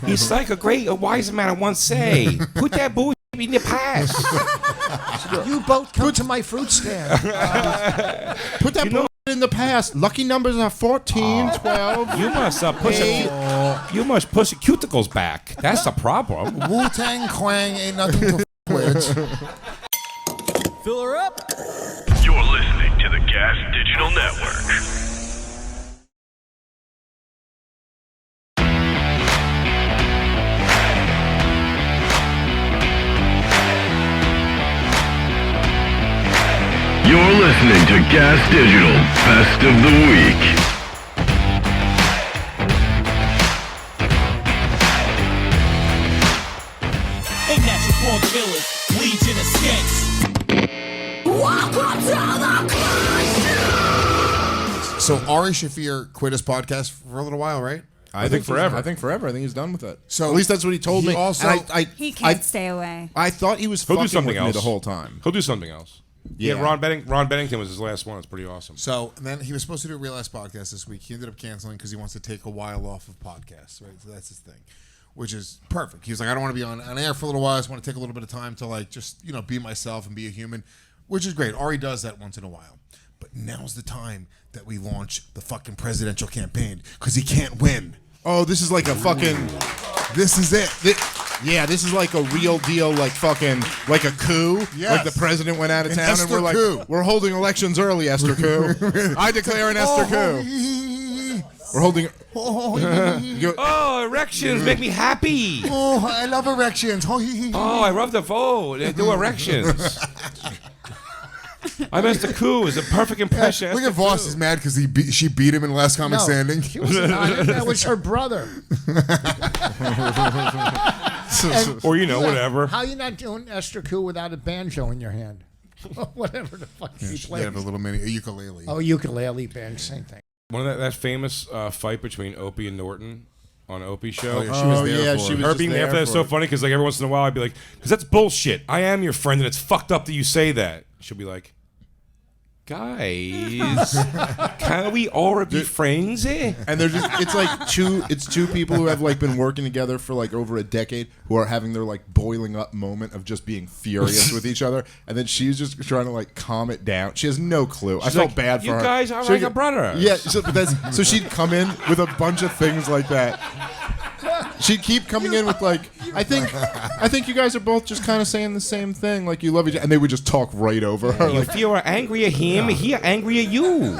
He's like a wise man once say, put that bullshit in the past. You both come to my fruit stand. Put that bullshit in the past. Lucky numbers are 14, 12. You must push your cuticles back. That's the problem. Wu-Tang Quang ain't nothing to with. Fill her up. You're listening to the Gas Digital Network. You're listening to Gas Digital Best of the Week. Ain't natural born killers, Legion of Skanks. Welcome to the Clash. So Ari Shaffir quit his podcast for a little while, right? I think forever. I think he's done with it. So at least that's what he told me. Also, He can't stay away. I thought he was He'll do fucking something with me else the whole time. He'll do something else. Yeah. Ron Bennington was his last one. It's pretty awesome. So and then he was supposed to do a Real Ass podcast this week. He ended up canceling because he wants to take a while off of podcasts, right? So that's his thing, which is perfect. He was like, I don't want to be on air for a little while. I just want to take a little bit of time to like just be myself and be a human, which is great. Ari does that once in a while. But now's the time that we launch the fucking presidential campaign because he can't win. Oh, this is like a fucking. This is it. This is like a real deal, like fucking, like a coup. Yes. Like the president went out of town Ester and we're like, Ku. we're holding elections erections early, Ester Ku. I declare an Ester Ku. We're holding. Oh, erections make me happy. Oh, I love erections. Oh, I love the vote. They do erections. I'm Ester Ku is a perfect impression. Look at Voss is mad because she beat him in the last comic standing. He was not. That was her brother. Or whatever. How you not doing Ester Ku without a banjo in your hand? Whatever the fuck she They plays. have a little mini ukulele. Oh, ukulele band, same thing. One of that famous fight between Opie and Norton on Opie's show. Oh, yeah, she was there for she it. was Her just being there there for that is so funny because like every once in a while I'd be like, because that's bullshit. I am your friend and it's fucked up that you say that. She'll be like, guys, can we all be friends? And they're just it's two people who have like been working together for like over a decade who are having their like boiling up moment of just being furious with each other, and then she's just trying to like calm it down. She has no clue. I felt like, bad for you her. guys are She'd like get- a brother. Yeah, so she'd come in with a bunch of things like that. She'd keep coming in with like, I think you guys are both just kind of saying the same thing, like you love each other, and they would just talk right over her. If you are angry at him, he angry at you.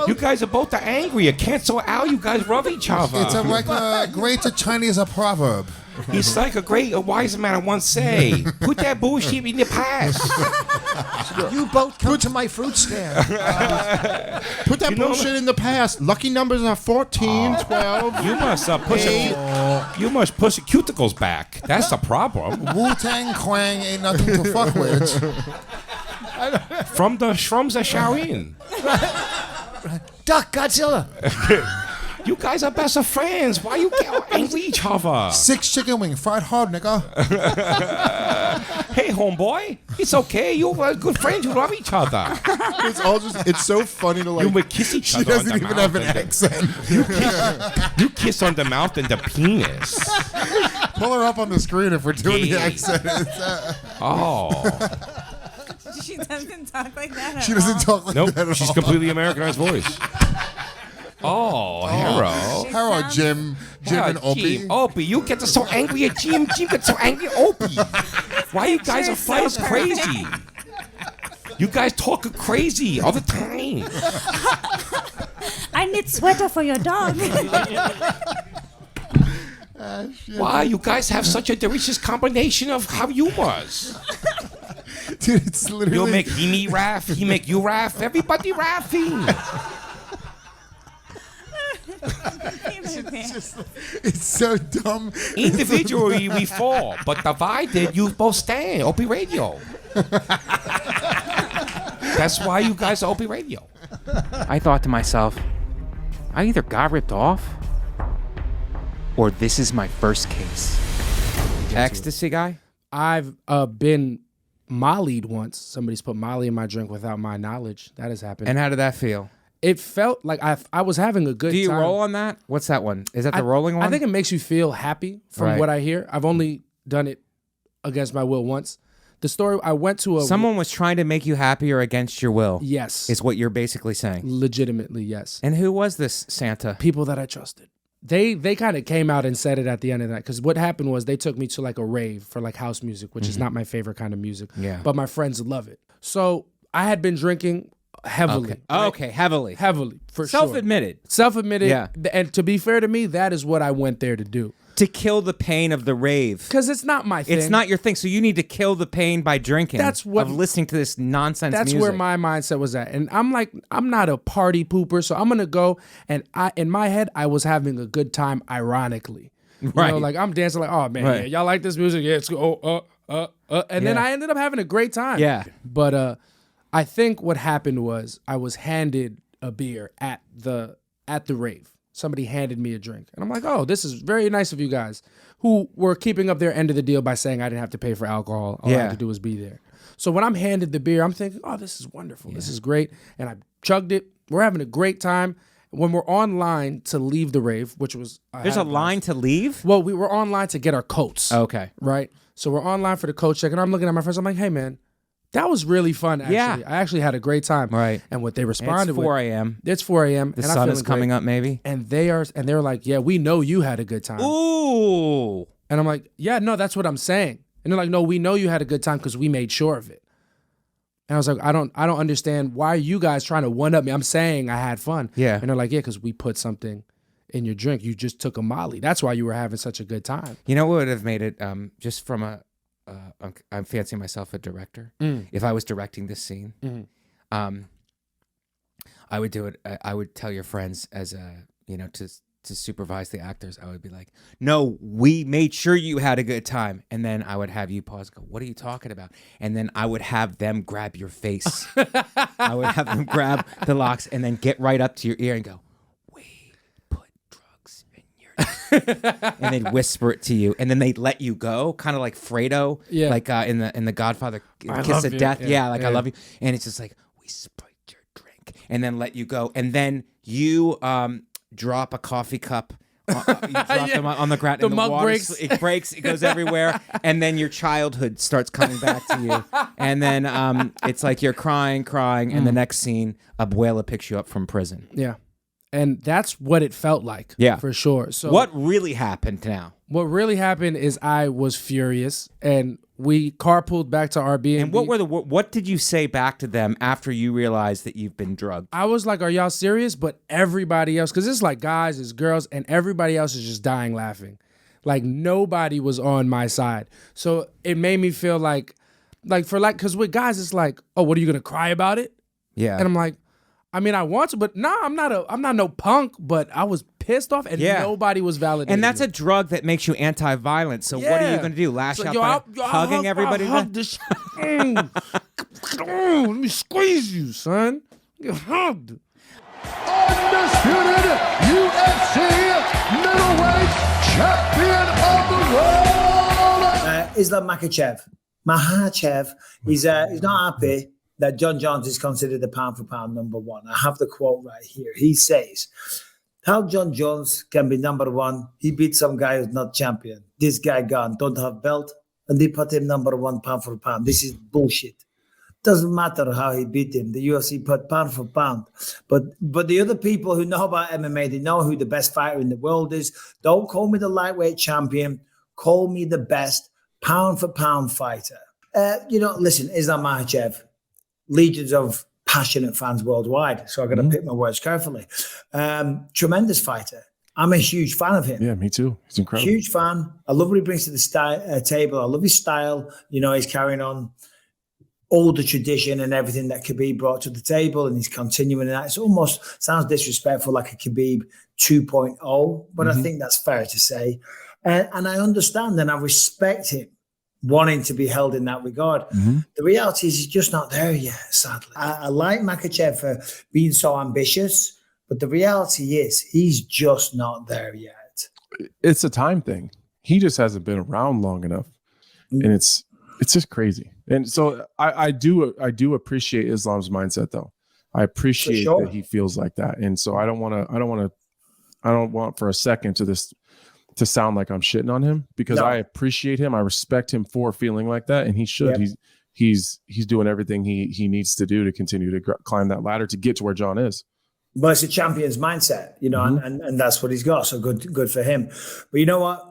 You guys are both angry. Cancel out. You guys love each other. It's like a great Chinese proverb. He's like a wise man once say, put that bullshit in the past. You both come to my fruit stand. Put that bullshit in the past. Lucky numbers are 14, 12. You must push your cuticles back. That's the problem. Wu-Tang Quang ain't nothing to fuck with. From the Shrums of Shaolin. Duck Godzilla. You guys are best of friends. Why you get angry at each other? 6 chicken wing, fried hard, nigga. Hey, homeboy. It's okay. You're good friends. You love each other. It's so funny to like. You would kiss each She other on doesn't the even mouth have an and accent. You kiss on the mouth and the penis. Pull her up on the screen if we're doing the Yeah. accent. Oh. She doesn't talk like that at She doesn't all. talk like Nope. that at She's all. completely Americanized voice. Oh, hero. Hello, Jim and Opie. Opie, you get so angry at Jim. Jim gets so angry at Opie. Why you guys are fighting so crazy? You guys talk crazy all the time. I need sweater for your dog. Why you guys have such a delicious combination of how you was? Dude, it's literally... You'll make me laugh, he make you laugh, everybody laughing. It's so dumb. Individually we fall, but divided you both stand. Opie Radio. That's why you guys are Opie Radio. I thought to myself, I either got ripped off or this is my first case. Ecstasy guy? I've been mollied once. Somebody's put Molly in my drink without my knowledge. That has happened. And how did that feel? it felt like I was having a good time. Do you roll on that? What's that one? Is that the rolling one? I think it makes you feel happy from what I hear. I've only done it against my will once. The story, I went to Someone was trying to make you happier against your will. Yes. Is what you're basically saying. Legitimately, yes. And who was this Santa? People that I trusted. They kind of came out and said it at the end of that, because what happened was they took me to like a rave for like house music, which is not my favorite kind of music. Yeah. But my friends love it. So I had been drinking heavily. Okay, okay, heavily. Heavily, for sure. Self-admitted. Self-admitted. Yeah. And to be fair to me, that is what I went there to do. To kill the pain of the rave. Because it's not my thing. It's not your thing, so you need to kill the pain by drinking. That's what. Of listening to this nonsense That's music. where my mindset was at. And I'm like, I'm not a party pooper, so I'm going to go. And in my head, I was having a good time, ironically. You know, like I'm dancing like, oh man, yeah, y'all like this music? Yeah, it's go. And then I ended up having a great time. Yeah. But I think what happened was I was handed a beer at the rave. Somebody handed me a drink. And I'm like, oh, this is very nice of you guys, who were keeping up their end of the deal by saying I didn't have to pay for alcohol. All I had to do was be there. So when I'm handed the beer, I'm thinking, oh, this is wonderful. This is great. And I chugged it. We're having a great time. When we're online to leave the rave, which was... There's a line to leave? Well, we were online to get our coats. Okay. Right? So we're online for the coat check, and I'm looking at my friends. I'm like, hey, man, that was really fun, actually. Yeah. I actually had a great time. Right. And what they responded It's 4 a.m. It's 4 a.m. The sun is coming up, maybe? And they're like, yeah, we know you had a good time. Ooh. And I'm like, yeah, no, that's what I'm saying. And they're like, no, we know you had a good time because we made sure of it. And I was like, I don't understand. Why are you guys trying to one-up me? I'm saying I had fun. Yeah. And they're like, yeah, because we put something in your drink. You just took a Molly. That's why you were having such a good time. You know what would have made it, just from I'm fancying myself a director. If I was directing this scene, I would do it. I would tell your friends as to supervise the actors. I would be like, no, we made sure you had a good time. And then I would have you pause and go, what are you talking about? And then I would have them grab your face. I would have them grab the locks and then get right up to your ear and go, we put drugs in your and they'd whisper it to you. And then they'd let you go, kind of like Fredo, like in the Godfather Kiss of Death. Yeah, I love you. And it's just like, we sprayed your drink. And then let you go. And then you... drop a coffee cup, you drop them on the ground, and the mug water breaks. It breaks, it goes everywhere, and then your childhood starts coming back to you, and then it's like you're crying, and the next scene, Abuela picks you up from prison. Yeah, and that's what it felt like. Yeah, for sure. So what really happened now? What really happened is I was furious, and we carpooled back to our Airbnb. And what did you say back to them after you realized that you've been drugged? I was like, are y'all serious? But everybody else, because it's like guys, it's girls, and everybody else is just dying laughing. Like nobody was on my side. So it made me feel because with guys, it's like, oh, what are you going to cry about it? Yeah. And I'm like, I mean, I want to, but I'm not no punk, but I was pissed off and nobody was validating. And that's a drug that makes you anti-violent. So what are you going to do? Lash out by hugging everybody? Hug this Let me squeeze you, son. Get hugged. Undisputed UFC middleweight champion of the world. Islam Makhachev. He's not happy that John Jones is considered the pound-for-pound number one. I have the quote right here. He says, how John Jones can be number one, he beat some guy who's not champion. This guy don't have belt, and they put him number one pound-for-pound. This is bullshit. Doesn't matter how he beat him. The UFC put pound for pound. But the other people who know about MMA, they know who the best fighter in the world is. Don't call me the lightweight champion. Call me the best pound-for-pound fighter. Listen, Islam Makhachev, legions of passionate fans worldwide. So I've got to pick my words carefully. Tremendous fighter. I'm a huge fan of him. Yeah, me too. He's incredible. Huge fan. I love what he brings to the table. I love his style. He's carrying on all the tradition and everything that Khabib brought to the table, and he's continuing that. It almost sounds disrespectful, like a Khabib 2.0, but I think that's fair to say. And I understand and I respect him wanting to be held in that regard. The reality is he's just not there yet, sadly. I like Makhachev for being so ambitious, but the reality is he's just not there yet. It's a time thing. He just hasn't been around long enough. And it's just crazy. And so I do appreciate Islam's mindset though. I appreciate sure. that he feels like that. And so I don't want for a second to sound like I'm shitting on him, because I appreciate him. I respect him for feeling like that. And he should, he's doing everything he needs to do to continue to climb that ladder to get to where John is. But it's a champion's mindset, you know, and that's what he's got. So good for him. But you know what?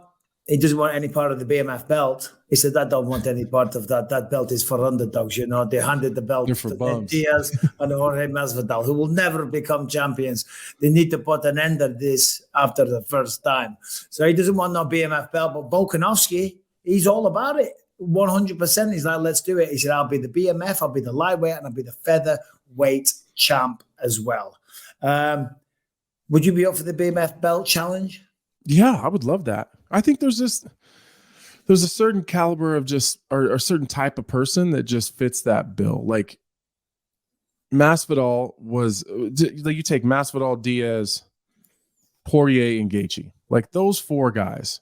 He doesn't want any part of the BMF belt. He said, I don't want any part of that. That belt is for underdogs, you know. They handed the belt to Diaz and Jorge Masvidal, who will never become champions. They need to put an end to this after the first time. So he doesn't want no BMF belt. But Volkanovski, he's all about it. 100%. He's like, let's do it. He said, I'll be the BMF, I'll be the lightweight, and I'll be the featherweight champ as well. Would you be up for the BMF belt challenge? Yeah, I would love that. I think there's a certain caliber of or a certain type of person that just fits that bill. Like Masvidal you take Masvidal, Diaz, Poirier, and Gaethje. Like those four guys,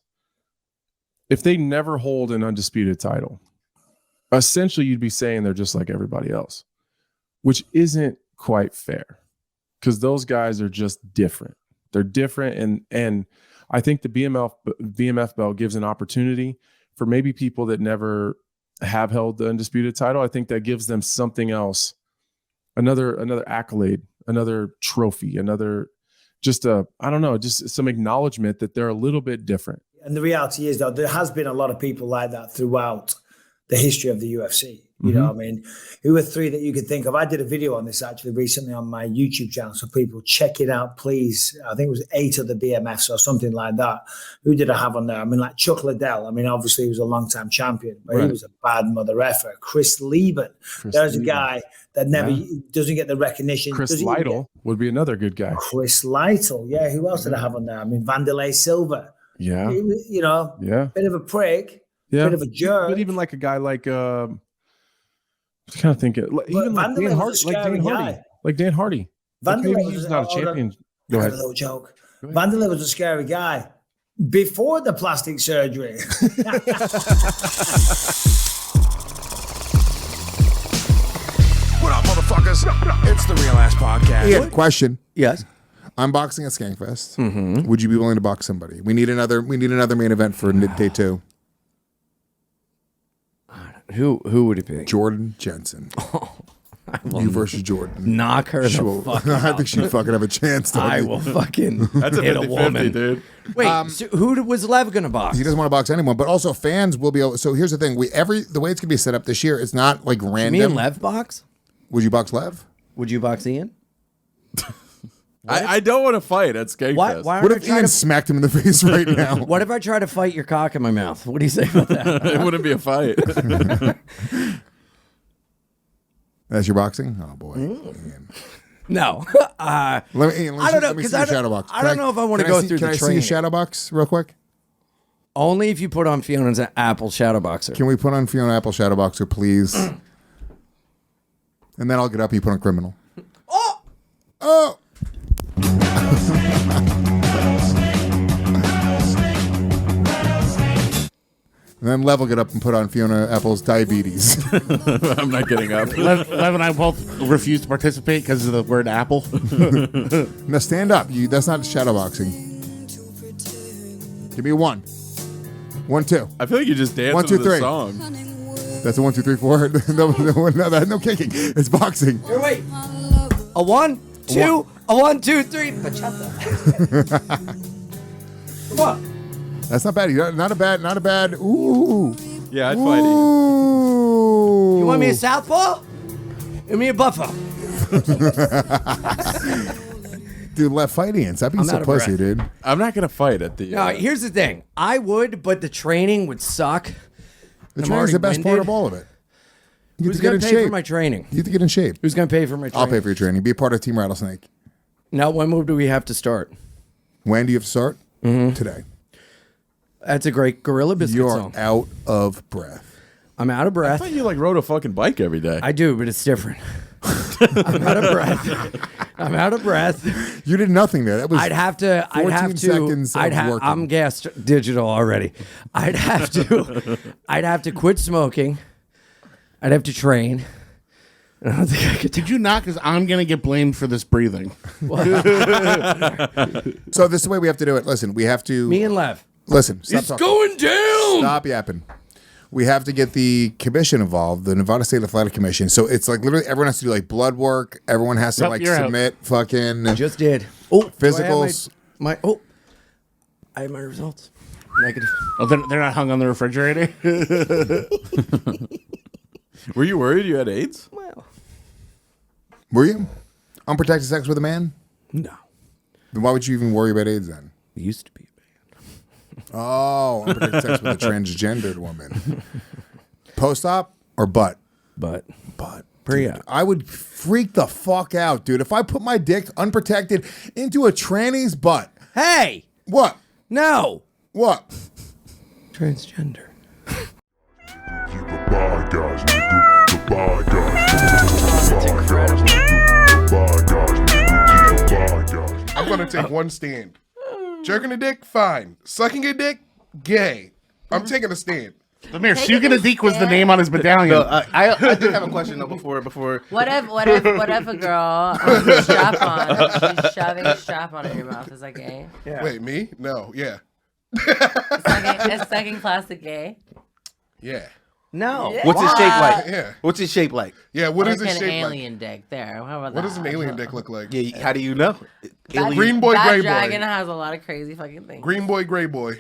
if they never hold an undisputed title, essentially you'd be saying they're just like everybody else, which isn't quite fair, because those guys are just different. They're different, and I think the BMF belt gives an opportunity for maybe people that never have held the undisputed title. I think that gives them something else, another accolade, another trophy, just some acknowledgement that they're a little bit different. And the reality is, though, there has been a lot of people like that throughout the history of the UFC. You know what I mean? Who are three that you could think of? I did a video on this actually recently on my YouTube channel, so people check it out, please. I think it was 8 of the BMFs or something like that. Who did I have on there? I mean, like Chuck Liddell. I mean, obviously he was a long-time champion, but he was a bad mother effer. Chris Lieben. There's a guy that never doesn't get the recognition. Chris Lytle would be another good guy. Chris Lytle. Yeah, who else did I have on there? I mean, Vanderlei Silva. Yeah. You know, bit of a prick, bit of a jerk. But even like a guy like I kind of think it even like Dan Hardy, like Dan Hardy. Vanderlei maybe he's not a champion. Go ahead. A little joke. Vanderlei was a scary guy before the plastic surgery. What up, motherfuckers? It's the Real Ass Podcast. Ian, question. Yes. I'm boxing at Skankfest. Would you be willing to box somebody? We need another main event for day 2. Who would it be? Jordan Jensen. You versus Jordan. Knock her the fuck out. I think she'd fucking have a chance. I will fucking That's a hit a 50-50, woman. dude. Wait, so who was Lev going to box? He doesn't want to box anyone, but also fans will be able. So here's the thing: the way it's going to be set up this year, it's not like random. Me and Lev box? Would you box Lev? Would you box Ian? I don't want to fight at Skankfest. What if Ian smacked him in the face right now? What if I try to fight your cock in my mouth? What do you say about that? It wouldn't be a fight. That's your boxing? Oh boy. No. I don't know, because I don't know if I want to go through the training. Can I see your shadow box real quick? Only if you put on Fiona's Apple Shadow Boxer. Can we put on Fiona Apple Shadow Boxer, please? And then I'll get up and you put on Criminal. Oh! And then Lev will get up and put on Fiona Apple's Diabetes. I'm not getting up. Lev and I both refuse to participate because of the word apple. Now stand up. That's not shadow boxing. Give me a 1. 1, 2. I feel like you just danced 1, 2, to 3. the song. That's a 1, 2, 3, 4. No kicking. It's boxing. Here, wait. A 1, 2, a 1, 2, 3. Bachata. Come on. That's not bad. Not a bad. Ooh. Yeah, I'd fight you. You want me a southpaw? Give me a buffalo. Dude, left fighting. Stop being so pussy, dude. I'm not gonna fight at the. No, here's the thing. I would, but the training would suck. The training's the best part of all of it. Who's gonna pay for my training? You have to get in shape. Who's gonna pay for my training? I'll pay for your training. Be a part of Team Rattlesnake. Now, when do we have to start? When do you have to start? Today. That's a great Gorilla Biscuit song. You're out of breath. I'm out of breath. I thought you rode a fucking bike every day. I do, but it's different. I'm out of breath. I'm out of breath. You did nothing there. That was. I'd have to. 14 seconds of working. I'm gassed digital already. I'd have to. I'd have to quit smoking. I'd have to train. I don't think I could. Did you not? Because I'm gonna get blamed for this breathing. So this is the way we have to do it. Listen, we have to. Me and Lev. Listen, stop It's talking. going down. Stop yapping. We have to get the commission involved, the Nevada State Athletic Commission. So it's like literally everyone has to do like blood work. Everyone has to Yep, like you're out. submit fucking Just did. Oh, physicals. I have my results. Negative. Oh, they're not hung on the refrigerator. Were you worried you had AIDS? Well, Were you unprotected sex with a man? no. Then why would you even worry about AIDS then? It used to be. Oh, unprotected sex with a transgendered woman. Post-op or butt? But Butt. pre-op. I would freak the fuck out, dude. If I put my dick unprotected into a tranny's butt. Hey! What? No! What? Transgender. I'm gonna take one stand. Jerking a dick, fine. Sucking a dick, gay. I'm taking a stand. Lemaire, Sugan a Dick was the name on his medallion. No, I did have a question though before. What if a girl has a strap on? She's shoving a strap on in your mouth. Is that gay? Yeah. Wait, me? No, yeah. Is sucking plastic gay? Yeah. No. Yeah. What's it shaped like? Yeah. What's it shaped like? Yeah, what is Like it an shaped alien dick. There. How about What that? does an alien dick look like? Yeah, how do you know? Green boy, that gray dragon boy. has a lot of crazy fucking things. Green boy, gray boy.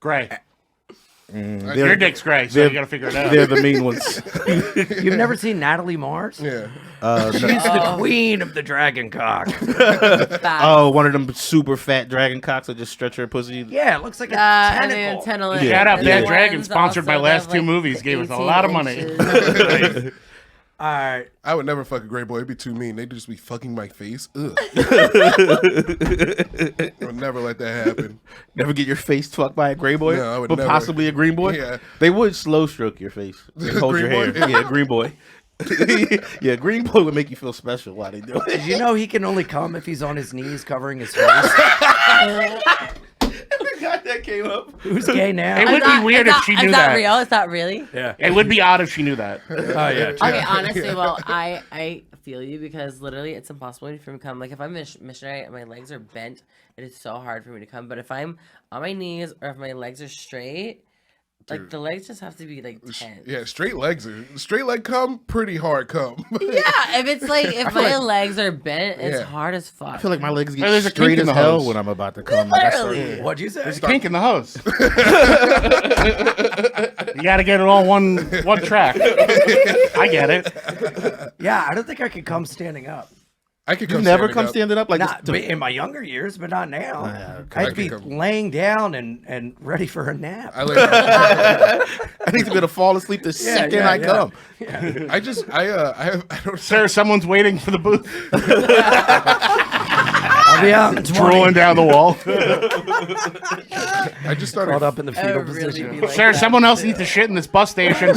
Gray. Your dick's gray, so you gotta figure it out. They're the mean ones. You've never seen Natalie Mars? Yeah. She's the queen of the dragon cock. Oh, one of them super fat dragon cocks that just stretch her pussy. Yeah, it looks like a And tentacle. then tentacle. Shout out and Bad the Dragon, ones sponsored my also last have, two like, movies, gave us a 18 lot of money. inches. All right. I would never fuck a gray boy. It'd be too mean. They'd just be fucking my face. Ugh. I would never let that happen. Never get your face fucked by a gray boy? No, I would but never. possibly a green boy? Yeah. They would slow stroke your face. And hold your Green hair. boy? Yeah, green boy. Yeah, green boy would make you feel special while they do it. Did you know he can only come if he's on his knees covering his face? God, that came up. Who's gay now? It would be weird if she knew Is that. that real? Is that really? Yeah. It would be odd if she knew that. Oh, yeah. Okay, honestly, well, I feel you because literally it's impossible for me to come. Like if I'm missionary and my legs are bent, it is so hard for me to come. But if I'm on my knees or if my legs are straight, like the legs just have to be like tense. Yeah, straight leg come, pretty hard come. Yeah, if it's like if my legs are bent, it's Yeah. hard as fuck. I feel like my legs get There's a straight kink in as the hell hose. when I'm about to come. Like, I start- Literally. What'd you say? There's a kink in the hose. You gotta get it all one track. I get it. Yeah, I don't think I could come standing up. I could You come never standing come up. standing up like Not this. in my younger years, but not now. I I'd be could come. laying down and ready for a nap. I like. I need to be able to fall asleep the second yeah, I yeah. come. I don't. Sir, someone's waiting for the booth. I'll be out in 20. Drooling down the wall. I just started. Crawled up in the I fetal would really position. be like Sir, that. someone else needs to shit in this bus station.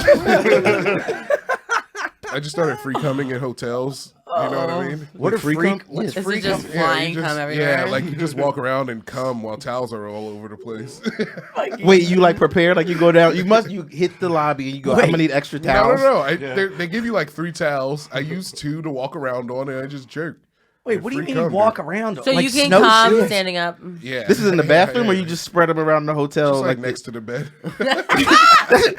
I just started free coming in hotels. You know what I mean? What a Free freak! cum? What's This free is just cum? flying you just, cum everywhere. Yeah, like you just walk around and come while towels are all over the place. Wait, you like prepared? Like you go down, you hit the lobby and you go, I'm gonna need extra towels. No. They give you like 3 towels. I use 2 to walk around on, and I just jerk. Wait, what do you Free mean cum, walk dude. around? So like you can snow come shoes? standing up. Yeah. This is in the bathroom or you just spread them around the hotel? Just like next to the bed.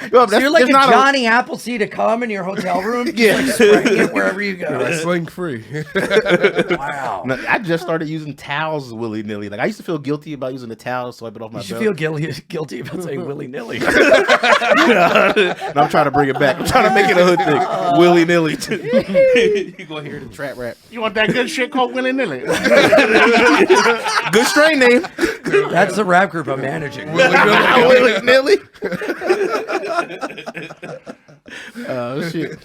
So you're like a Johnny Appleseed to come in your hotel room? Yeah. Like spraying it wherever you go. I sling free. Wow. No, I just started using towels willy nilly. Like I used to feel guilty about using the towel, so I bit off my You should belt. feel guilty about saying willy nilly. No, I'm trying to bring it back. I'm trying to make it a hood thing. Willy nilly. You go hear the trap rap. You want that good shit called Willy Nilly? Good strain name. That's the rap group I'm managing. Willy nilly. Oh shit.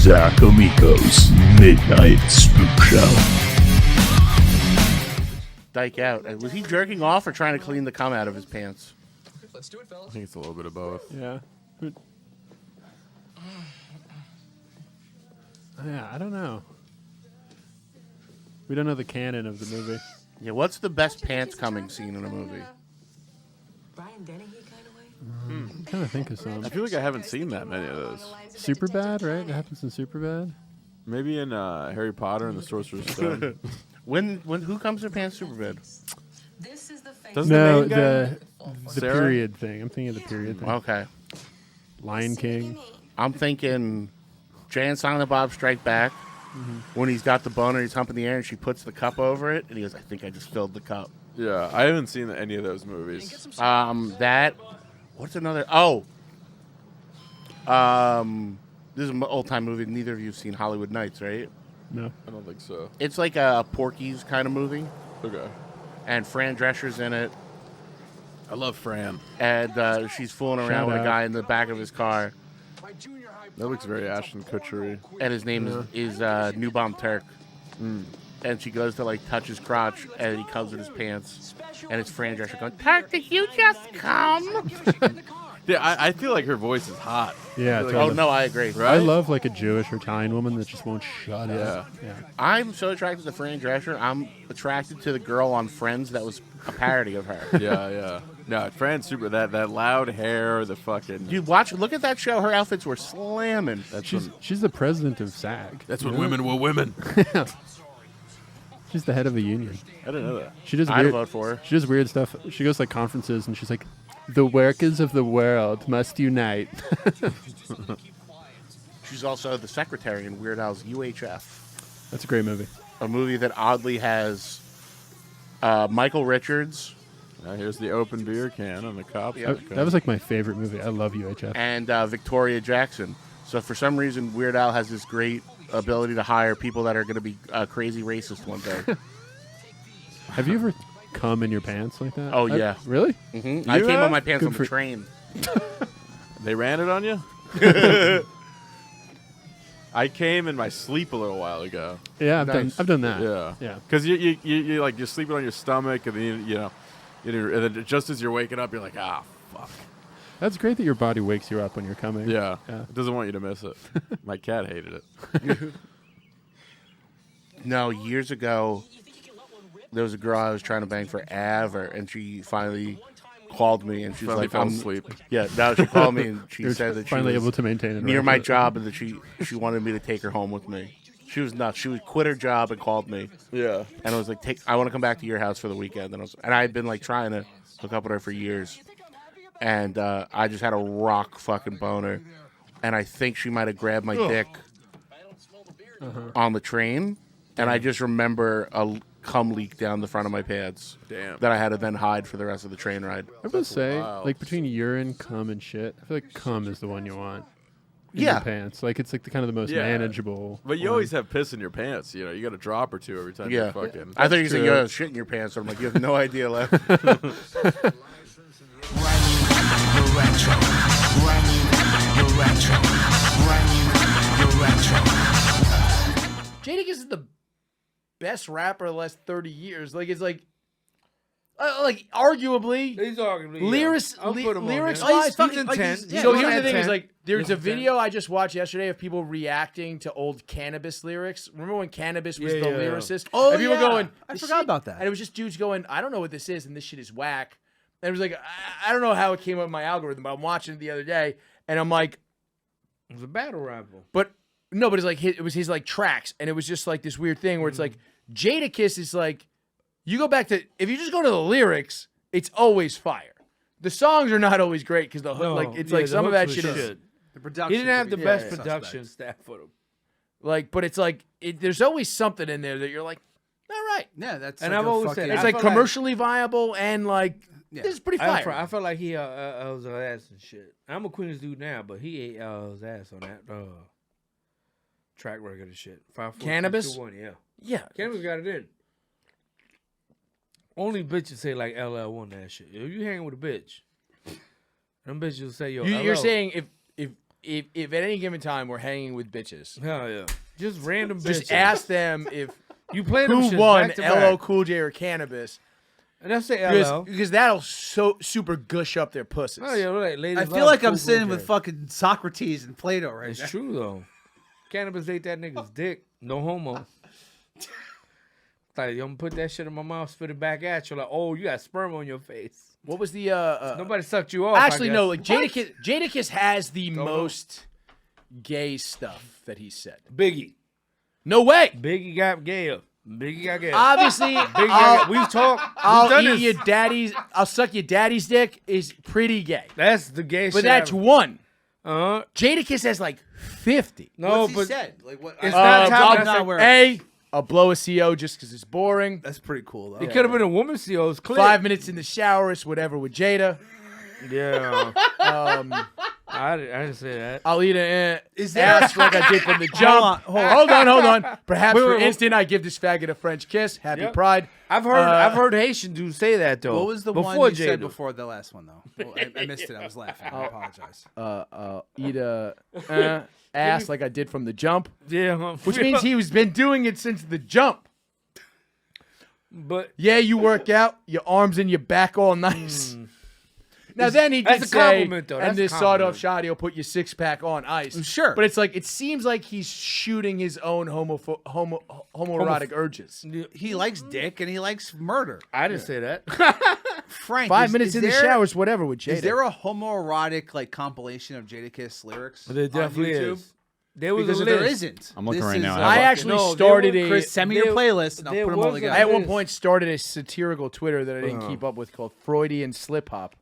Zach Amico's Midnight Spook Show. Dyke out. Was he jerking off or trying to clean the cum out of his pants? Let's do it, fellas. I think it's a little bit of both. Yeah. Yeah, I don't know. We don't know the canon of the movie. Yeah, what's the best pants coming scene in a movie? Brian Dennehy kind of way. I'm trying to think of some. I feel like I haven't seen that many of those. Super bad, right? It happens in Super bad. Maybe in Harry Potter and the Sorcerer's Stone. when who comes to pants super bad? No, the Sarah? period thing. I'm thinking of the period thing. Okay. Lion King. I'm thinking Jay and Silent Bob Strike Back. When he's got the boner, he's humping the air, and she puts the cup over it, and he goes, "I think I just filled the cup." Yeah, I haven't seen any of those movies. That. What's another? This is an old time movie. Neither of you have seen Hollywood Nights, right? No, I don't think so. It's like a Porky's kind of movie. Okay. And Fran Drescher's in it. I love Fran. And she's fooling around Shout with a out. guy in the back of his car. That looks very Ashton Kutcher-y. And his name is Newbomb Turk. And she goes to like touch his crotch, and he comes in his pants, and it's Fran Drescher going, "Turk, did you just come?" Yeah, I feel like her voice is hot. Yeah. I feel like- totally. Oh no, I agree. I love like a Jewish or Italian woman that just won't shut up. Yeah. I'm so attracted to Fran Drescher. I'm attracted to the girl on Friends that was a parody of her. Yeah. No, Fran's super. That loud hair, the fucking. Dude, look at that show. Her outfits were slamming. She's the president of SAG. That's when women were women. She's the head of a union. I didn't know that. She does I'd weird. vote for her. She does weird stuff. She goes to, like conferences and she's like, "The workers of the world must unite." She's also the secretary in Weird Al's UHF. That's a great movie. A movie that oddly has Michael Richards. Now here's the open beer can on the cop. That was like my favorite movie. I love UHF. And Victoria Jackson. So for some reason, Weird Al has this great ability to hire people that are going to be crazy racist one day. Have you ever come in your pants like that? Oh, yeah. Really? Mm-hmm. I came on my pants on the train. They ran it on you? I came in my sleep a little while ago. Yeah, I've done that. Yeah. Because you like you're sleeping on your stomach, and then and then just as you're waking up, you're like, fuck. That's great that your body wakes you up when you're coming. Yeah. It doesn't want you to miss it. My cat hated it. No, years ago, there was a girl I was trying to bang for and she finally called me, and she was Finally like, fell "I'm asleep." Yeah, no, she called me and she You're said that she finally was able to maintain an near my relationship. job, and that she wanted me to take her home with me. She was nuts. She would quit her job and called me. Yeah. And I was like, I want to come back to your house for the weekend. And I had been like trying to hook up with her for years. And I just had a rock fucking boner. And I think she might have grabbed my dick on the train. And I just remember a cum leak down the front of my pants. Damn. That I had to then hide for the rest of the train ride. I would say, like between urine, cum, and shit, I feel like cum is the one you want. In Yeah. your pants. Like it's like the kind of the most manageable. But you one. always have piss in your pants. You got a drop or two every time Yeah. you fucking. I thought you said you had shit in your pants. So I'm like, you have no idea left. Jadakiss is the best rapper of the last 30 years. Like, it's like arguably. He's arguably. Lyrics, I'll put him lyrics on there. wise, He's fucking intense. So here's the thing: is like there's a video I just watched yesterday of people reacting to old Cannabis lyrics. Remember when Cannabis was the lyricist? Oh, and people yeah. going, I "This forgot shit-" about that. And it was just dudes going, "I don't know what this is, and this shit is whack." And it was like, I don't know how it came up in my algorithm, but I'm watching it the other day, and I'm like, It was a battle rapper. but no, but it's like it was his like tracks, and it was just like this weird thing where it's like Jadakiss is like, you go back to if you just go to the lyrics, it's always fire. The songs are not always great because the hook, like it's like some of that shit is. The production. He didn't have the best production staff for him. Like, but it's like there's always something in there that you're like, all right. Yeah, that's. And like I've a always fucking- said, It's like commercially viable and like this is pretty fire. I felt like he was her ass and shit. I'm a Queens dude now, but he ate his ass on that track record and shit. 5, 4, Cannabis? 2, 1, yeah. Yeah. Cannabis got it in. Only bitches say like LL won that shit. If you hang with a bitch, them bitches will say yo. You're LL. saying if at any given time we're hanging with bitches, Hell yeah, just random bitches. just ask them if you play them who shits won back to LL back. Cool J or Cannabis. And they'll say LL. Because that'll so super gush up their pussies. Oh yeah, right. Ladies I love feel like I'm Cool sitting J. with fucking Socrates and Plato right It's now. true though. Cannabis ate that nigga's dick. No homo. Like, don't put that shit in my mouth, spit it back at you. Like, oh, you got sperm on your face. What was the nobody sucked you off? Actually, I no. guess. Like Jadakiss has the most gay stuff that he said. Biggie. No way. Biggie got gay. Biggie got gay. Obviously, we've talked. I'll suck your daddy's dick is pretty gay. That's the gay shit. But that's ever. one. Jadakiss has like 50. No, What's he but said? Like what? it's not time. I'm not aware. I'll blow a CO just because it's boring. That's pretty cool though. It could have been a woman's CO. It's clear. 5 minutes in the shower, it's whatever with Jada. Yeah. I didn't say that. I'll eat an Is there- ass like I did from the jump. Hold on. Perhaps for wait. instant, I give this faggot a French kiss. Happy Yep. Pride. I've heard Haitian dudes say that though. What was the before one you Jada. said before the last one though? Well, I missed it. I was laughing. I apologize. Eat a ass like I did from the jump. Yeah. Which means he's been doing it since the jump. But yeah, you work out, your arms and your back all nice. Now then he That's did a say, compliment, though. and That's a this sawed-off compliment. shot, he'll put your six-pack on ice. Sure. But it's like, it seems like he's shooting his own homoerotic urges. He likes dick and he likes murder. I didn't say that. Frank, 5 is- minutes is in the there- showers, whatever with Jada. Is there a homoerotic like compilation of Jadakiss lyrics? There definitely on YouTube? is. There was Because a if there list. isn't, I'm looking this right is, now. I actually started a... Chris, send me your playlist and I'll there put them all was a together. I at one point started a satirical Twitter that I didn't Uh-huh. keep up with called Freudian Slip Hop.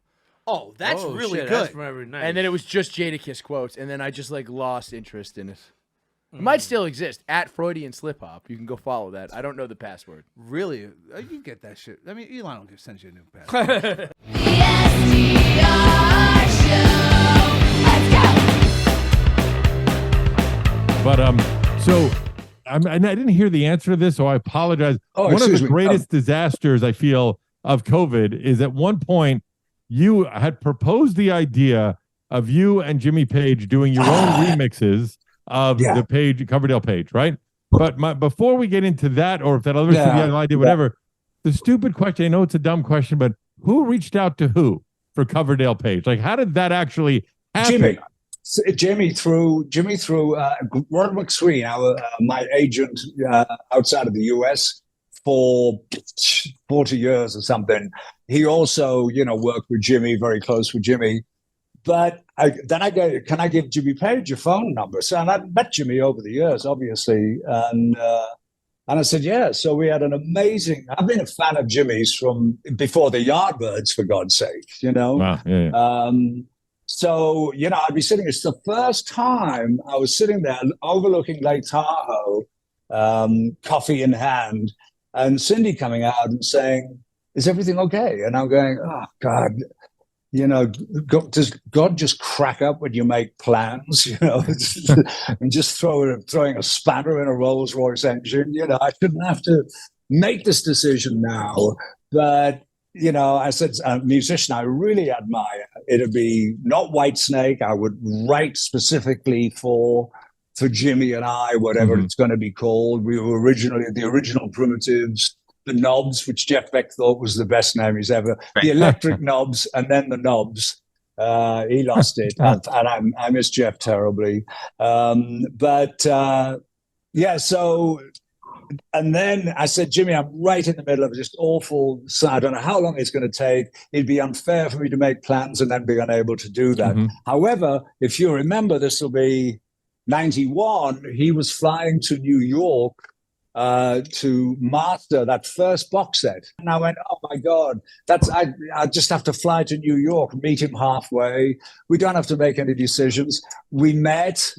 Oh, that's Oh, really shit, good. That's very nice. And then it was just Jadakiss quotes, and then I just like lost interest in it. It might still exist at Freudian Slip Hop. You can go follow that. I don't know the password. Really, you get that shit. I mean, Elon will send you a new password. But so I didn't hear the answer to this, so I apologize. Oh, one of excuse the me. greatest disasters I feel of COVID is at one point you had proposed the idea of you and Jimmy Page doing your own remixes of the page Coverdale page, right? But before we get into that, or if that other idea, whatever, the stupid question, I know it's a dumb question, but who reached out to who for Coverdale page? Like, how did that actually happen? Jimmy through Rod McSween, my agent outside of the US for 40 years or something. He also, worked with Jimmy, very close with Jimmy. But then I go, can I give Jimmy Page your phone number? So, and I'd met Jimmy over the years, obviously. And I said, yeah. So we had an amazing, I've been a fan of Jimmy's from before the Yardbirds, for God's sake, Wow. Yeah. So, I'd be sitting, it's the first time I was sitting there overlooking Lake Tahoe, coffee in hand, and Cindy coming out and saying, is everything okay? And I'm going, oh, God, does God just crack up when you make plans, and just throwing a spanner in a Rolls Royce engine? I shouldn't have to make this decision now. But I said, a musician I really admire, it'd be not Whitesnake. I would write specifically for Jimmy and I, whatever it's going to be called. We were originally the original Primitives, the Knobs, which Jeff Beck thought was the best name he's ever. The Electric Knobs, and then the Knobs. He lost it, and I miss Jeff terribly. So. And then I said, Jimmy, I'm right in the middle of just awful. So I don't know how long it's going to take. It'd be unfair for me to make plans and then be unable to do that. However, if you remember, this will be 91. He was flying to New York to master that first box set. And I went, oh my God, I just have to fly to New York, meet him halfway. We don't have to make any decisions. We met,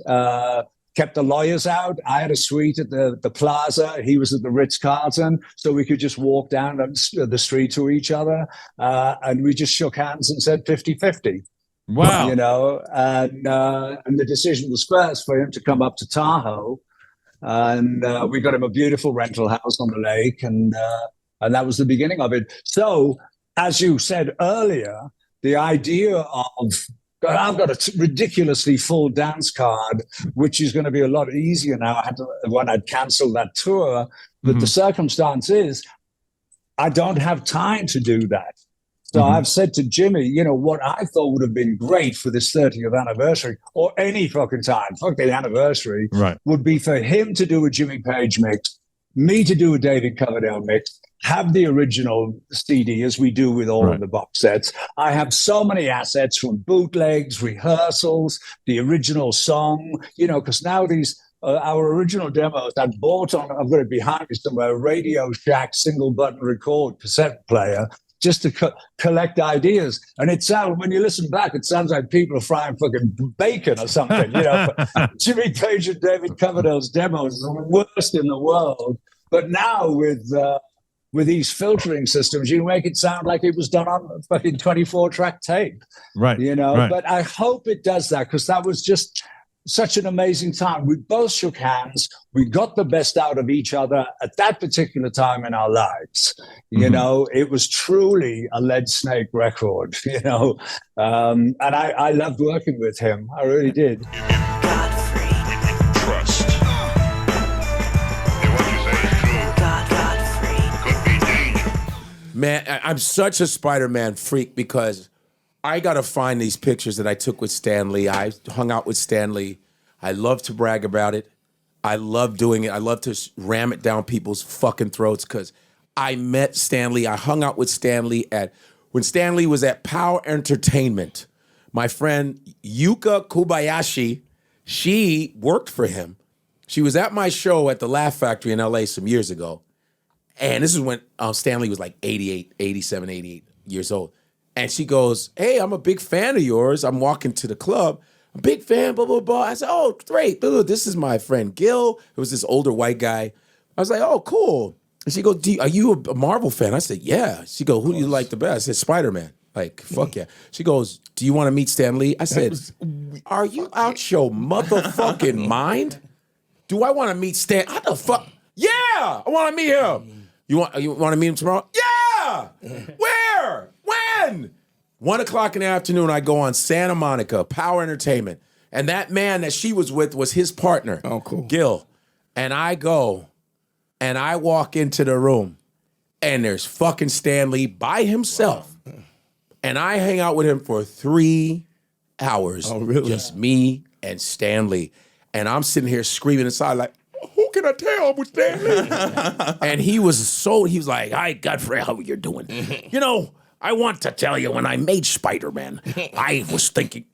kept the lawyers out. I had a suite at the Plaza. He was at the Ritz-Carlton, so we could just walk down the street to each other. And we just shook hands and said 50-50. Wow. And the decision was first for him to come up to Tahoe. And we got him a beautiful rental house on the lake. And that was the beginning of it. So, as you said earlier, the idea of I've got a ridiculously full dance card, which is going to be a lot easier now when I'd canceled that tour. But the circumstance is I don't have time to do that. So I've said to Jimmy, what I thought would have been great for this 30th anniversary or any fucking time, fuck the anniversary, right, would be for him to do a Jimmy Page mix me to do a David Coverdale mix, have the original CD as we do with all of the box sets. I have so many assets from bootlegs, rehearsals, the original song, you know, because now these our original demos I bought on, I've got it behind me somewhere, Radio Shack single button record cassette player, just to collect ideas. And it sounds, when you listen back, it sounds like people are frying fucking bacon or something. You know, Jimmy Page and David Coverdale's demos are the worst in the world. But now with these filtering systems, you make it sound like it was done on a fucking 24-track tape. Right. You know, right. but I hope it does that, because that was just such an amazing time. We both shook hands. We got the best out of each other at that particular time in our lives. You know, it was truly a Lead Snake record, you know. And I loved working with him. I really did. Godfrey. Trust. Man, I'm such a Spider-Man freak because I got to find these pictures that I took with Stanley. I hung out with Stanley. I love to brag about it. I love doing it. I love to ram it down people's fucking throats because I met Stanley. I hung out with Stanley when Stanley was at Power Entertainment. My friend Yuka Kobayashi, she worked for him. She was at my show at the Laugh Factory in LA some years ago. And this is when Stanley was like 87, 88 years old. And she goes, hey, I'm a big fan of yours. I'm walking to the club. I'm a big fan, blah, blah, blah. I said, oh, great. This is my friend Gil. It was this older white guy. I was like, oh, cool. And she goes, are you a Marvel fan? I said, yeah. She goes, who do you like the best? I said, Spider-Man. Like, fuck yeah. She goes, do you want to meet Stan Lee? I said, are you out your motherfucking mind? Do I want to meet Stan? How the fuck? Yeah, I want to meet him. You want to meet him tomorrow? Yeah. Where? When? 1 o'clock in the afternoon, I go on Santa Monica, Power Entertainment. And that man that she was with was his partner. Oh, cool. Gil. And I go, and I walk into the room, and there's fucking Stanley by himself. Wow. And I hang out with him for 3 hours. Oh, really? Just me and Stanley. And I'm sitting here screaming inside like, who can I tell with Stanley? And he was like, hi, Godfrey, how you doing? You know, I want to tell you, when I made Spider-Man, I was thinking,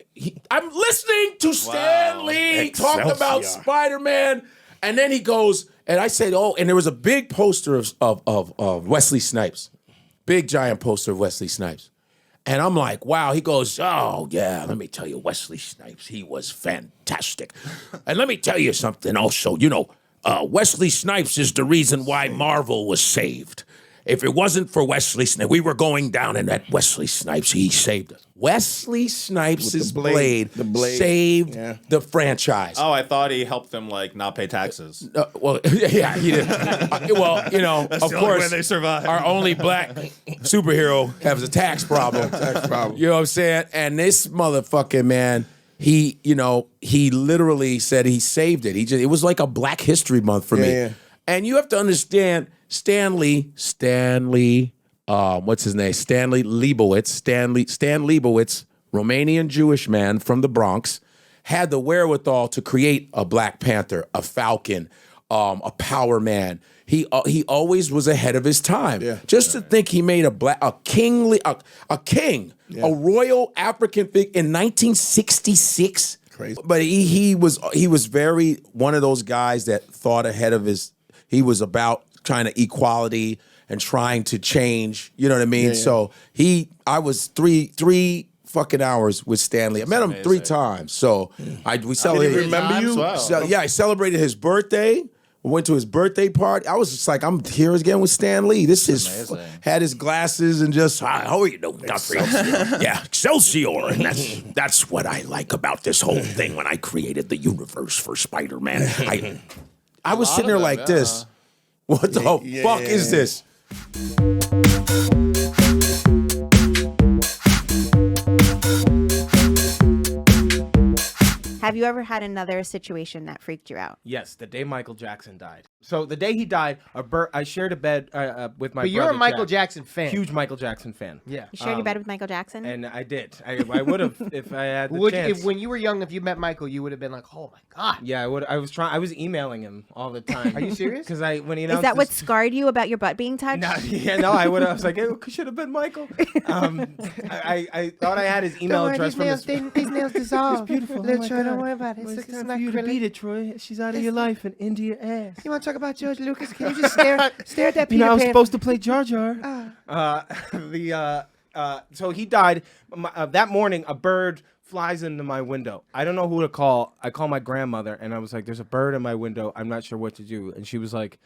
I'm listening to Stanley talk about Spider-Man. And then he goes, and I said, oh, and there was a big poster of Wesley Snipes. Big giant poster of Wesley Snipes. And I'm like, wow. He goes, oh, yeah, let me tell you, Wesley Snipes, he was fantastic. And let me tell you something also, you know, Wesley Snipes is the reason why Marvel was saved. If it wasn't for Wesley Snipes, we were going down, and that Wesley Snipes, he saved us. Wesley Snipes' blade saved the franchise. Oh, I thought he helped them like not pay taxes. Well, yeah, he did. Well, you know, That's of the only way course, they survive. Our only black superhero has a tax problem. You know what I'm saying? And this motherfucking man, he literally said he saved it. It was like a Black History Month for me. Yeah. And you have to understand, Stanley, what's his name? Stan Leibowitz, Romanian Jewish man from the Bronx, had the wherewithal to create a Black Panther, a Falcon, a Power Man. He always was ahead of his time. Yeah. Just to think he made a king, a royal African figure in 1966. Crazy. But he was very one of those guys that thought ahead of his. He was about trying to equality and trying to change. You know what I mean? Yeah, yeah. So I was three fucking hours with Stanley. I met him 3 times. So we celebrated. Did he remember you? Wow. I celebrated his birthday. We went to his birthday party. I was just like, I'm here again with Stan Lee. This is had his glasses and just, hi, how are you doing, Godfrey? Yeah, Excelsior. And that's what I like about this whole thing when I created the universe for Spider-Man. I was sitting there like this. What the fuck is this? Have you ever had another situation that freaked you out? Yes, the day Michael Jackson died. So the day he died, I shared a bed with my. But you're brother, a Michael Jack. Jackson fan. Huge Michael Jackson fan. Yeah. You shared your bed with Michael Jackson? And I did. I would have if I had the Would you, chance. if when you were young, if you met Michael, you would have been like, "Oh my god." Yeah, I would. I was emailing him all the time. Are you serious? Because when he Is announced that what this- scarred you about your butt being touched? No, I would. I was like, it should have been Michael. I thought I had his email address from his. These nails dissolve. It's beautiful. Little Oh my Troy, don't God. worry about it. Well, It's it's time not for you to acrylic. beat it, Troy. She's out of your life and into your ass. You want to talk about George Lucas? Can you just stare at that Peter You know, I was Pan? supposed to play Jar Jar. Ah. So he died. That morning, a bird flies into my window. I don't know who to call. I call my grandmother, and I was like, "There's a bird in my window. I'm not sure what to do." And she was like,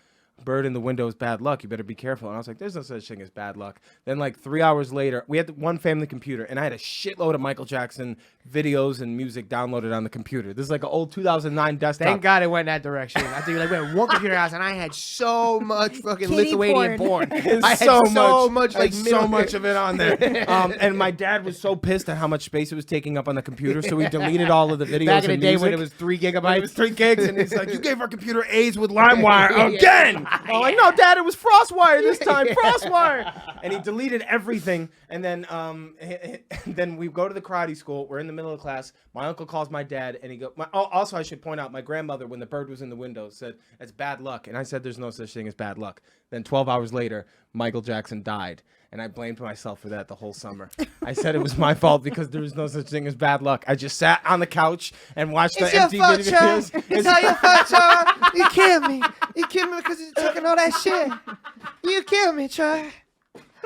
"Bird in the window is bad luck. You better be careful." And I was like, "There's no such thing as bad luck." Then, like 3 hours later, we had one family computer, and I had a shitload of Michael Jackson videos and music downloaded on the computer. This is like an old 2009 desktop. Thank God it went that direction. I think like we had one computer house, and I had so much fucking Kitty Lithuanian porn. It's I had so much I like had so much of it on there. And my dad was so pissed at how much space it was taking up on the computer, so he deleted all of the videos. Back in the and day music. when it was 3 gigabytes. When it was 3 gigs, and he's like, "You gave our computer A's with LimeWire again." I'm like, "No, Dad, it was FrostWire this time, FrostWire." And he deleted everything. And then we go to the karate school. We're in the middle of class. My uncle calls my dad, and he goes. Also, I should point out, my grandmother, when the bird was in the window, said it's bad luck, and I said there's no such thing as bad luck. Then 12 hours later, Michael Jackson died, and I blamed myself for that the whole summer. I said it was my fault because there was no such thing as bad luck. I just sat on the couch and watched It's the your MTV fault, videos. Charles. It's all your fault, Charles. You killed me. You killed me because you're talking all that shit. You killed me, Troy.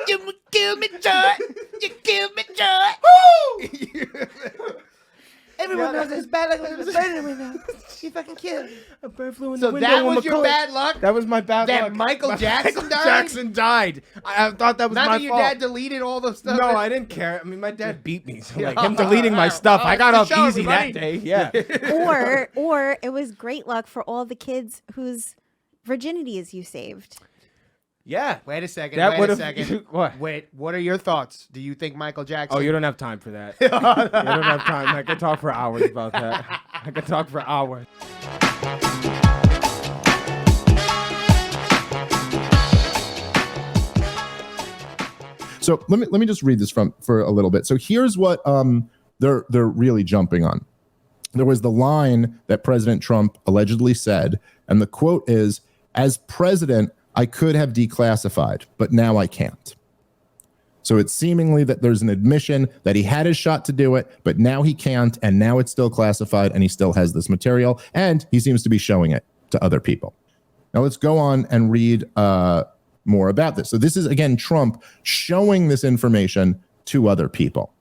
You killed me, Troy. You killed me, Troy. Everyone knows it's bad luck when it's burning me now. You fucking killed me. A bird flew in So the window. that when was your Macaulay- bad luck? That was my bad luck. That Michael Jackson died? Jackson died. I thought that was Not my that your fault. dad deleted all the stuff. No, I didn't care. I mean, my dad beat me. So like him deleting my stuff, I got off easy that day. Yeah. or it was great luck for all the kids whose virginities you saved. Yeah. Wait a second. That wait a would've- second. What? Wait. What are your thoughts? Do you think Michael Jackson? Oh, you don't have time for that. You don't have time. I could talk for hours about that. I could talk for hours. So let me just read this for a little bit. So here's what they're really jumping on. There was the line that President Trump allegedly said, and the quote is, "As president, I could have declassified, but now I can't." So it's seemingly that there's an admission that he had his shot to do it, but now he can't, and now it's still classified, and he still has this material, and he seems to be showing it to other people. Now let's go on and read more about this. So this is, again, Trump showing this information to other people.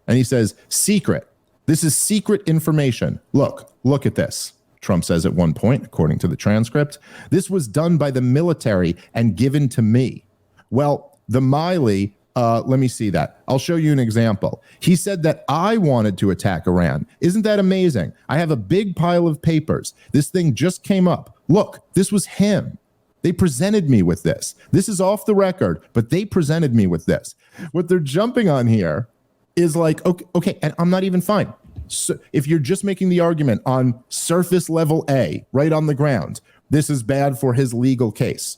And he says, secret. This is secret information. Look at this. Trump says at one point, according to the transcript, "This was done by the military and given to me." Well, the Miley, let me see that. I'll show you an example. He said that I wanted to attack Iran. Isn't that amazing? I have a big pile of papers. This thing just came up. Look, this was him. They presented me with this. This is off the record, but they presented me with this. What they're jumping on here is like, okay, and I'm not even fine. So if you're just making the argument on surface level A, right on the ground, this is bad for his legal case.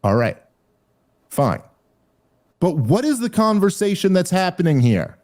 All right, fine. But what is the conversation that's happening here?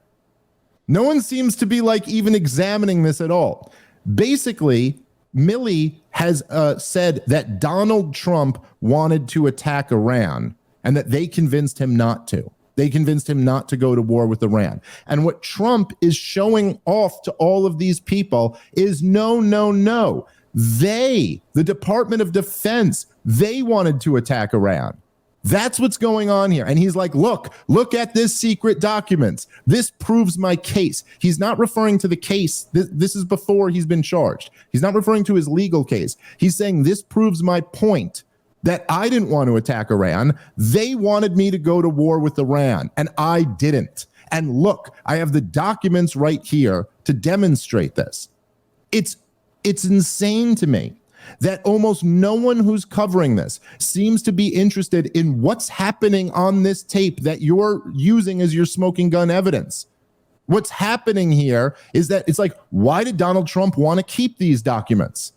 No one seems to be like even examining this at all. Basically, Millie has said that Donald Trump wanted to attack Iran and that they convinced him not to. They convinced him not to go to war with Iran. And what Trump is showing off to all of these people is no. They, the Department of Defense, they wanted to attack Iran. That's what's going on here. And he's like, look at this secret documents. This proves my case. He's not referring to the case. This is before he's been charged. He's not referring to his legal case. He's saying this proves my point that I didn't want to attack Iran. They wanted me to go to war with Iran, and I didn't. And look, I have the documents right here to demonstrate this. It's insane to me that almost no one who's covering this seems to be interested in what's happening on this tape that you're using as your smoking gun evidence. What's happening here is that it's like, why did Donald Trump want to keep these documents?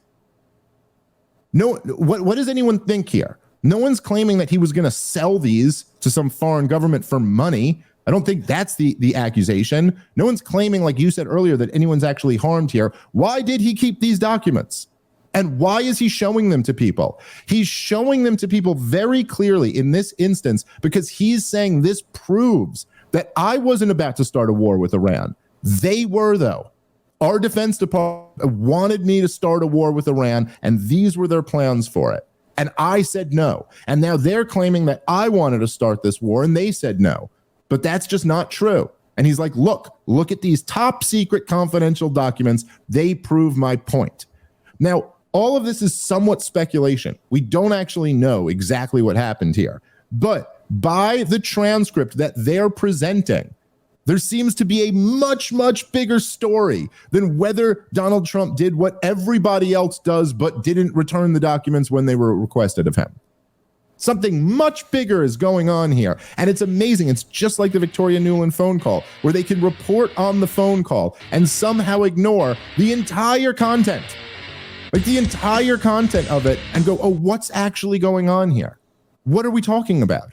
No, what does anyone think here? No one's claiming that he was going to sell these to some foreign government for money. I don't think that's the accusation. No one's claiming, like you said earlier, that anyone's actually harmed here. Why did he keep these documents? And why is he showing them to people? He's showing them to people very clearly in this instance because he's saying this proves that I wasn't about to start a war with Iran. They were, though. Our Defense Department wanted me to start a war with Iran, and these were their plans for it. And I said no. And now they're claiming that I wanted to start this war, and they said no. But that's just not true. And he's like, look at these top secret confidential documents. They prove my point. Now, all of this is somewhat speculation. We don't actually know exactly what happened here. But by the transcript that they're presenting, there seems to be a much, much bigger story than whether Donald Trump did what everybody else does but didn't return the documents when they were requested of him. Something much bigger is going on here. And it's amazing. It's just like the Victoria Nuland phone call, where they can report on the phone call and somehow ignore the entire content. Like the entire content of it and go, oh, what's actually going on here? What are we talking about?